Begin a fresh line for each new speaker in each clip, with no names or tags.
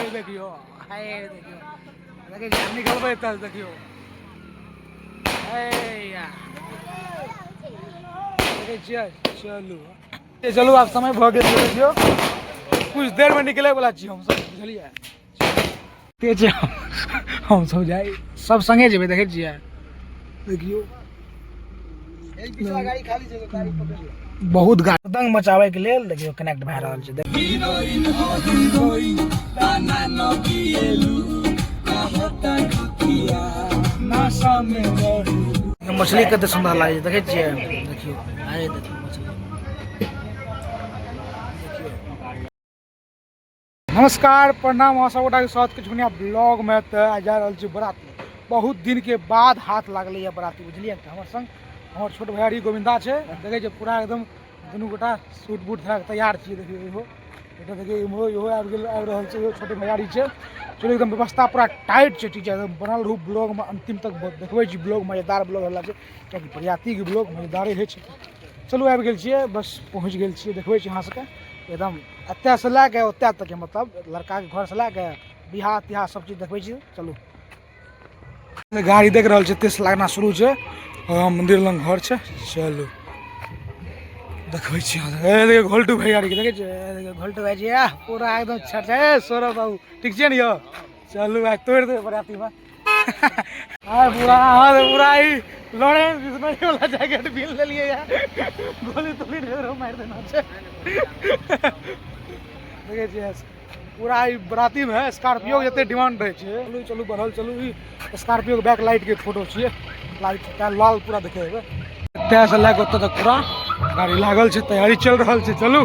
देखियो देखिए निकलबै त देखियो चलू चलू आब समय भ गेल देखियो कुछ देर में निकले वाला छी हम सब बुझलिए तेज हम सब जाई सब संगे जेबे देखे छियै देखियो गाड़ी खाली छै गाड़ी पकड़ ले बहुत दंग मचावे के लेल देखियो कनेक्ट भए रहल छै मछली कते सुंदर लागे देखे छियै देखियो आए देखियो मछली नमस्कार प्रणाम अहाँ सबगोटा के साथ किछु बढ़िया ब्लॉग में त जा रहल छी बराती बहुत दिन के बाद हाथ लागले या बराती बुझलिए हमर संग हमर छोट भैयारी गोविंदा छै देखे छै पूरा एकदम दुनू गोटा सूट बूट धरा तैयार छियै देखियो इहो एटा देखियो इहो इहो आबि रहल छै इहो छोटे भैयारी छै चलो एकदम व्यवस्था पूरा टाइट छै ठीक छै एकदम बनल रहू ब्लॉग में अंतिम तक देखबै छी ब्लॉग मजेदार ब्लॉग होला छै कियाकि बरियाती के ब्लॉग मजेदारे होइ छै चलू आबि गेल छियै बस पहुँच गेल छियै देखबै छी अहाँ सबके एकदम एतऽ से लए के ओतऽ तक मतलब लड़का के घर से लए के बिहार तिहार सब चीज देखबै छी चलू गाड़ी देख रहल छै तेज लागना शुरू छै मंदिर लग घर छै चलू देखबै छी देखियो घोलटू भैयारी के देखे छियै घोलटू भाई जी पूरा एकदम छठ है सौरभ बाबू ठीक छै ने यो चलू भाई तोड़ दे बराती में पूरा ही लॉरेंस बिस्मारी वाला जैकेट पहन ले लिए यार गोली तोली ढेरो मार देना छै देखे छियै पूरा ही बराती में स्कॉर्पियो जते डिमांड रहे छै चलू चलू बढ़ल चलू स्कॉर्पियो के बैक लाइट के फोटो छियै लाइट लाल पूरा देखेबै एतऽ से लए के ओतऽ तक पूरा गाड़ी लागल छै तैयारी चल रहल छै चलू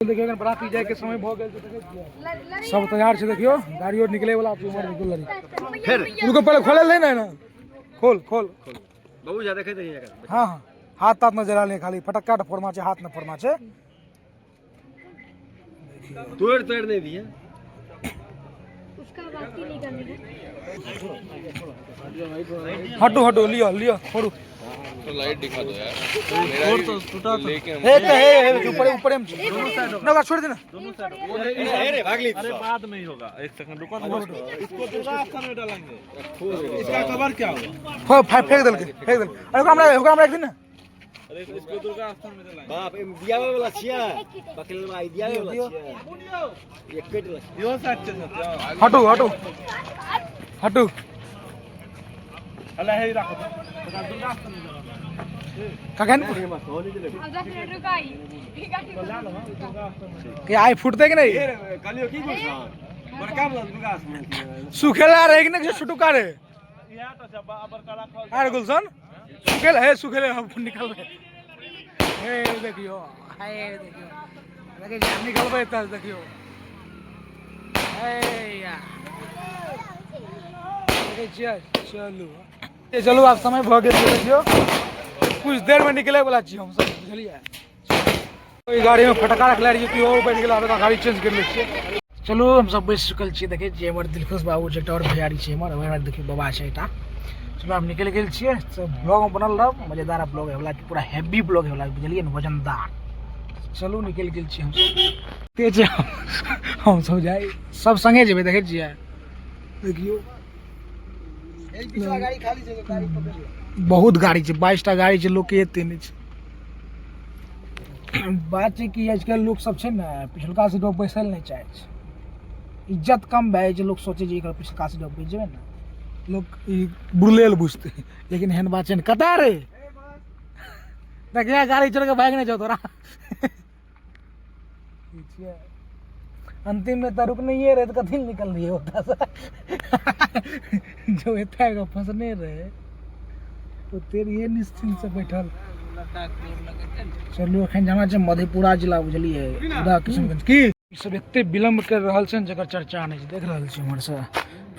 देखियो बराती जाए के समय भ गेल छै सब तैयार छै देखियो गाड़ियो निकले वाला छै उमर निकल रही फिर उनको पहले खोले ले ना खोल खोल बाबू जा देखे दही हां हां हाथ तात न जरा ले खाली फटक्का फोड़मा छै हाथ न फोड़मा छै तोड़ तोड़ नहीं दिया उसका बात ही नहीं करनी है हटो हटो लियो लियो फोड़ो तो लाइट दिखा दो यार मेरा तो टूटा लेके ऊपर ऊपर हम दोनों साइड ना छोड़ देना दोनों साइड अरे भाग ली अरे बाद में ही होगा एक सेकंड रुको इसको दुर्गा स्थान में डालेंगे इसका कवर क्या होगा फेंक दल अरे हमरा रख दे ना अरे इसको दुर्गा स्थान में डालेंगे बाप दिया वाला छिया बकल में दिया वाला छिया एक पेट यो साइड से हटो हटो हटो अल्लाह ही रखो दुर्गा स्थान में कगन के आई फुटते कि नहीं कलियो की बोल बड़का दुर्गा सुखेला रहे कि नहीं छुटुका रे यहां तो सब बड़का रखल अरे गुलशन सुखेला है सुखेला हम निकल रहे हे देखियो देखिए निकलबै त देखियो हे यार देखिए चलू चलू आब समय भ गेल देखियो कुछ देर में निकले वाला छी हम सब बुझलिए ओई गाड़ी में फटका रखले रहिए कि और बैठ गेला गाड़ी चेंज कर ले छिए चलो हम सब बैठ चुकल छी देखे जे हमर दिलखुश बाबू छै और भैयारी छै हमर ओहि देखियो बाबा छै एटा चलो हम निकल गेल छिए सब ब्लॉग बनल रह मजेदार ब्लॉग है वाला पूरा हेवी ब्लॉग है वाला बुझलिए न वजनदार चलो निकल गेल छी हम तेज हम सब जाई सब संगे जेबे देखे छिए देखियो एक पिछला गाड़ी खाली छै गाड़ी पकड़ ले बहुत गाड़ी छै 22 टा गाड़ी छै लोग के एते नहीं छै बात छै कि आजकल लोग सब छै ना पिछलका से लोग बैसल नहीं चाहे छै इज्जत कम भए छै लोग सोचे जे एकर पिछलका से लोग बैठ जेबे ना लोग ई बुरलेल बुझते लेकिन हेन बात छै न कता रे देखिया गाड़ी चढ़ के भाग नहीं जाओ तोरा अंतिम में तो रुक नहीं रहे तो कथी निकल रही है होता सा जो इतना फंसने रहे तो तेरी ये निश्चिंत से बैठल चलू अखन जाना छै मधेपुरा जिला बुझलिए उदा किशनगंज की सब एते विलम्ब कर रहल छै जकर चर्चा नहीं देख रहल छी हमर से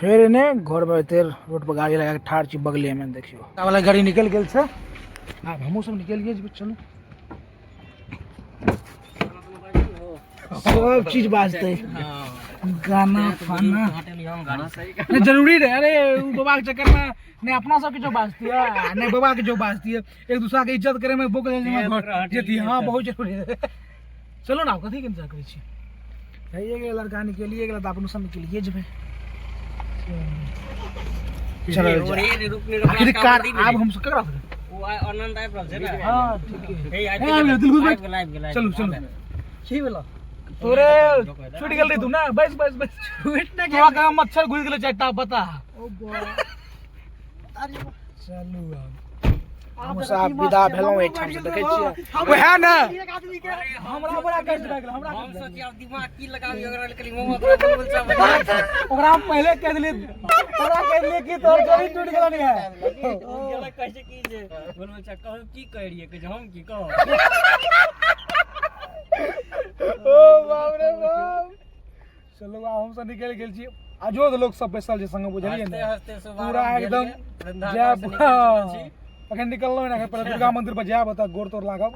फिर ने घर में एते रोड पर गाड़ी लगा के ठाड़ छी बगले में देखियो वाला गाड़ी निकल गेल छै अब हमहूँ सब निकल गए चलू सब चीज बाजते गाना फाना जरूरी है। अरे बाबा के चक्कर में नहीं अपना सब के जो बाजती है नहीं बाबा के जो बाजती है एक दूसरा के इज्जत करे में बोक जेती है। हाँ बहुत जरूरी है। चलो ना कथी के इंतजार करै छी ये लड़का निकलिए गेला त अपन सब निकलिए जेबे। चलो आखिर कार अब हम सब ककरा वो आनंद आइब रहल छै ना। हां ठीक है ए चलो चलो की भेला तोरे छूट गेल रे तू ना बस बस बस छूट ना के का मच्छर घुस गेले चाटा बता ओ अरे चलू हम सब विदा भेलौ एठाम से देखै छियै ओहे ना एक आदमी के हमरा बड़ा कर दे गेल हमरा हम सोची अब दिमाग की लगाबी ओकरा कली मोहम्मद बोल सब ओकरा हम पहले कह देली तोरा कह देली कि तोर जोड़ी टूट गेल नहीं है गेला कैसे की जे बोलबो छ कहू की कह रहिए कि हम की कहू ओ बाप रे बाप। चलो हम सब निकल गेल छी आजो लोग सब बैसल जे संग बुझलिए ने पूरा एकदम जय अखन निकललो ना पर दुर्गा मंदिर पर जाब त गोर तोर लागब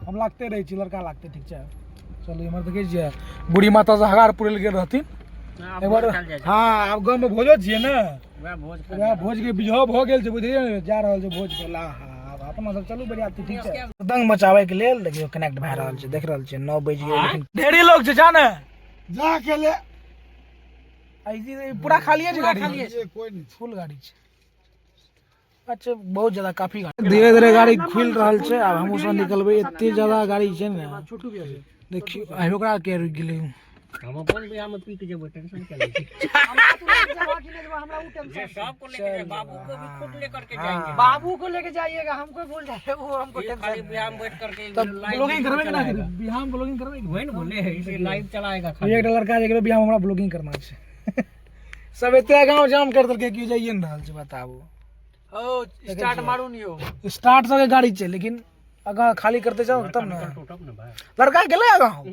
हम लागते रही छी लड़का लागते ठीक छै। चलो इमर देखे छियै बूढ़ी माता से हगार पुरल गेल रहथिन एक बार। हां अब गांव में भोजो छियै ना वह भोज के बिजहो भ गेल छै बुझलिए ने जा रहल छै भोज के ला अपना सब चलू बढ़िया ठीक छै। दंग मचावे के लेल देखियो कनेक्ट भए रहल छै देख रहल छै 9 बज गेल लेकिन ढेरी लोग छै जाने जा के ले ऐसी पूरा खाली है गाड़ी कोई नहीं फुल गाड़ी छै। अच्छा बहुत ज्यादा काफी गाड़ी धीरे धीरे गाड़ी खुल रहल छै अब हमहू सब निकलबे एते ज्यादा गाड़ी छै ने देखियो आइ ओकरा के रुक गेलै हम अपन बियाह में पी के जेबो टेंशन के लै छी हमरा उ टेंशन सब को लेके बाबू को भी खुद लेकर के जाएंगे बाबू को लेके जाइएगा हमको भूल जाए वो हमको टेंशन बियाह में बैठ करके ब्लॉगिंग करबे ना बियाह में ब्लॉगिंग करबे वही ना बोले है इसे लाइव चलाएगा खाली एक लड़का एकरो बियाह में हमरा ब्लॉगिंग करना छै सब एते गांव जाम कर देलके की जाइए न रहल छै बताबू ओ स्टार्ट मारू नियो स्टार्ट से गाड़ी छै लेकिन अगर खाली करते जाओ तब ना लड़का गेले गांव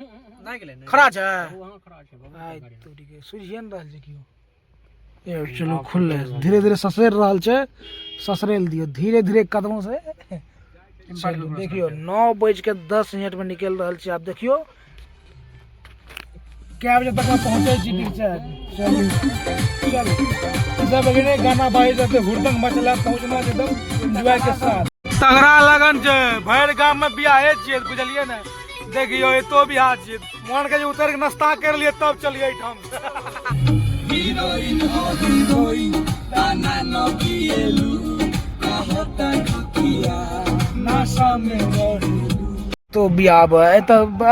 नहीं गेले खड़ा छै वहां खड़ा छै आइ तो ठीक है सुझिए न रहल छै कियो ए चलो खुल धीरे धीरे ससरेल रहल छै ससरेल दियो धीरे धीरे कदमों से चलो देखियो 9:10 में निकल रहल छै आप देखियो क्या बजे तक पहुंचे जी ठीक छै। चलो सब अगले गाना बाई जाते हुड़दंग मचला पहुंचना एकदम एंजॉय के साथ तगड़ा लगन छै भैर गांव में बियाहे छियै बुझलिए ने देखियो एतो बियाह छियै मान के जे उतर के नाश्ता कर लिए तब चलिए ठाम हीरोइन हो हीरोइन गाना न किएलु कहता किया नासा में रहलु तो बियाह है तब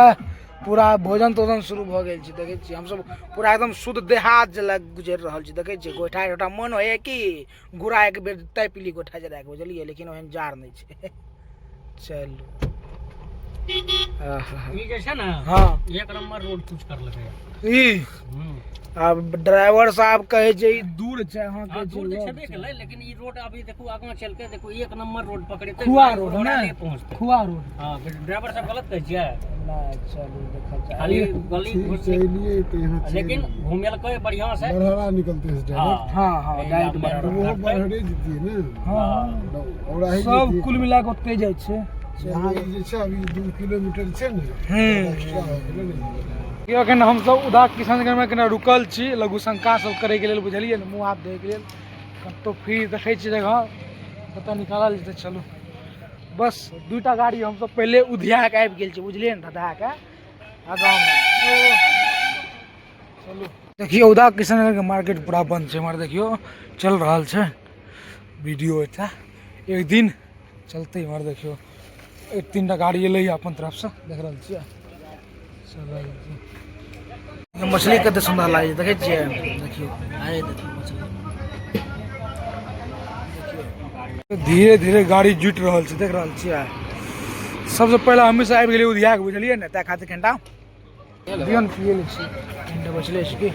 पूरा भोजन तोजन शुरू भ गेल छै देखे छी हम सब पूरा एकदम शुद्ध देहात जला गुजर रहल छी देखे छी गोठा गोठा मन होय कि गुरा एक बेर तय पीली गोठा जरा के बुझलिए लेकिन ओहन जार नहीं छै। चलो ई जे छै ना हां एक नंबर रोड कुछ कर लगे ई अब ड्राइवर साहब कहे छै दूर छै हां के दूर छबे केले लेकिन ई रोड अभी देखू आगा चल के देखू एक नंबर रोड पकड़े ते खुआ रोड ना पहुंचते खुआ रोड हां ड्राइवर साहब गलत कह छै ना। चलो देखा जाए खाली गली घुस चलिए तो यहां लेकिन घूमे ल कोई बढ़िया से बरहरा निकलते हैं डायरेक्ट हां हां डायरेक्ट वो बरहरे जीती है ना हां और आही सब कुल मिला के ओते जाय छै यहां जे छै अभी 2 किलोमीटर छै ने अखन हम सब उदास किशनगंज में कने रुकल छी लघु शंका सब करे के लेल बुझलिए ने मुंह हाथ धोए के लेल कतो फिर देखै छी जगह कतो निकालल जेते। चलो बस दूटा गाड़ी हम सब पहले उधिया के आबि गेल छी बुझलिए ने धधा के आगा में। चलो देखियो उदा किशनगंज के मार्केट पूरा बंद छै मार देखियो चल रहल छै वीडियो एटा एक दिन चलते मार देखियो एक 3टा गाड़ी एलै अपन तरफ से देख रहल छियै। चलो मछली कते सुंदर लागे देखे छियै देखियो आए देखियो मछली देखियो धीरे धीरे गाड़ी जुट रहल छै देख रहल छियै। सबसे पहले हमें से आबि गेलियै उधिया के बुझलिए ने त खातिर कनिटा बियन पिए ले छी कनिटा बचले छी की